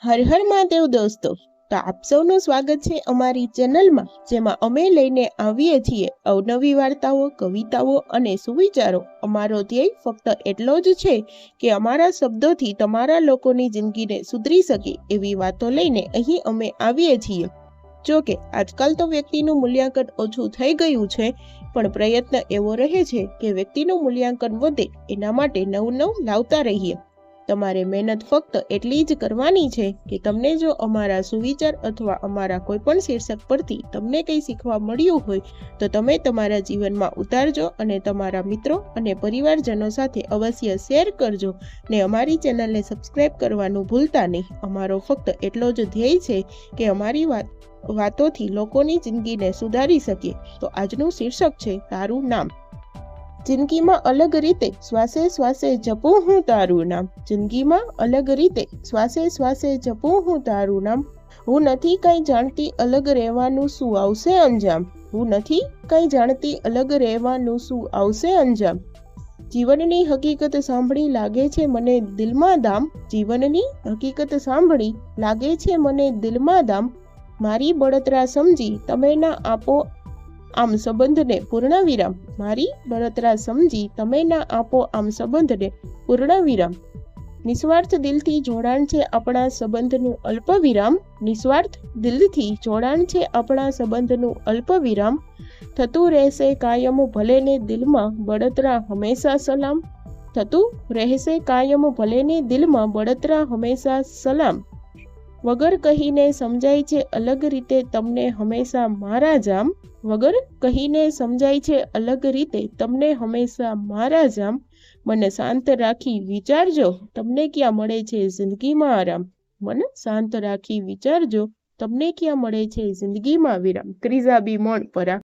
હર હર મહાદેવ દોસ્તો, તો આપ સૌનું સ્વાગત છે અમારી ચેનલમાં, જેમાં અમે લઈને આવીએ છીએ અવનવી વાર્તાઓ, કવિતાઓ અને સુવિચારો. અમારો ધ્યેય ફક્ત એટલો જ છે કે અમારા શબ્દોથી તમારા લોકોની જિંદગીને સુધરી શકે એવી વાતો લઈને અહીં અમે આવીએ છીએ. જો કે આજકાલ તો વ્યક્તિનું મૂલ્યાંકન ઓછું થઈ ગયું છે, પણ પ્રયત્ન એવો રહે છે કે વ્યક્તિનું મૂલ્યાંકન વધે એના માટે નવું નવું લાવતા રહીએ. તમારે મહેનત ફક્ત એટલી જ કરવાની છે કે તમને જો અમારા સુવિચાર અથવા અમારા કોઈ પણ શીર્ષક પરથી તમને કંઈ શીખવા મળ્યું હોય તો તમે તમારા જીવનમાં ઉતારજો અને તમારા મિત્રો અને પરિવારજનો સાથે અવશ્ય શેર કરજો ને અમારી ચેનલને સબસ્ક્રાઇબ કરવાનું ભૂલતા નહીં. અમારો ફક્ત એટલો જ ધ્યેય છે કે અમારી વાતોથી લોકોની જિંદગીને સુધારી શકીએ. તો આજનું શીર્ષક છે તારું નામ. જિંદગીમાં અલગ રીતે શ્વાસે શ્વાસે જપું હું તારું નામ. જિંદગીમાં અલગ રીતે શ્વાસે શ્વાસે જપું હું તારું નામ. હું નથી કંઈ જાણતી અલગ રહેવાનું શું આવશે અંજામ. હું નથી કંઈ જાણતી અલગ રહેવાનું શું આવશે અંજામ. જીવનની હકીકત સાંભળી લાગે છે મને દિલમાં દામ. જીવનની હકીકત સાંભળી લાગે છે મને દિલમાં દામ. મારી બળતરા સમજી તમે ના આપો આમ સંબંધને પૂર્ણ વિરામ. મારી બળતરા સમજી તમે ના આપો આમ સંબંધને પૂર્ણ વિરામ. નિસ્વાર્થ દિલથી જોડાણ છે આપણા સંબંધનું અલ્પ વિરામ. નિસ્વાર્થ દિલથી જોડાણ છે આપણા સંબંધનું અલ્પ વિરામ. થતું રહેશે કાયમ ભલે ને દિલમાં બળતરા હંમેશા સલામ. થતું રહેશે કાયમ ભલે ને દિલમાં બળતરા હંમેશા સલામ. વગર કહીને સમજાય છે અલગ રીતે તમને હંમેશા મારા જામ. વગર કહીને સમજાય છે અલગ રીતે તમને હંમેશા મારા જામ. મને શાંત રાખી વિચારજો તમને ક્યાં મળે છે જિંદગીમાં આરામ. મન શાંત રાખી વિચારજો તમને ક્યાં મળે છે જિંદગીમાં વિરામ. ત્રીજા બી મોણ પરા.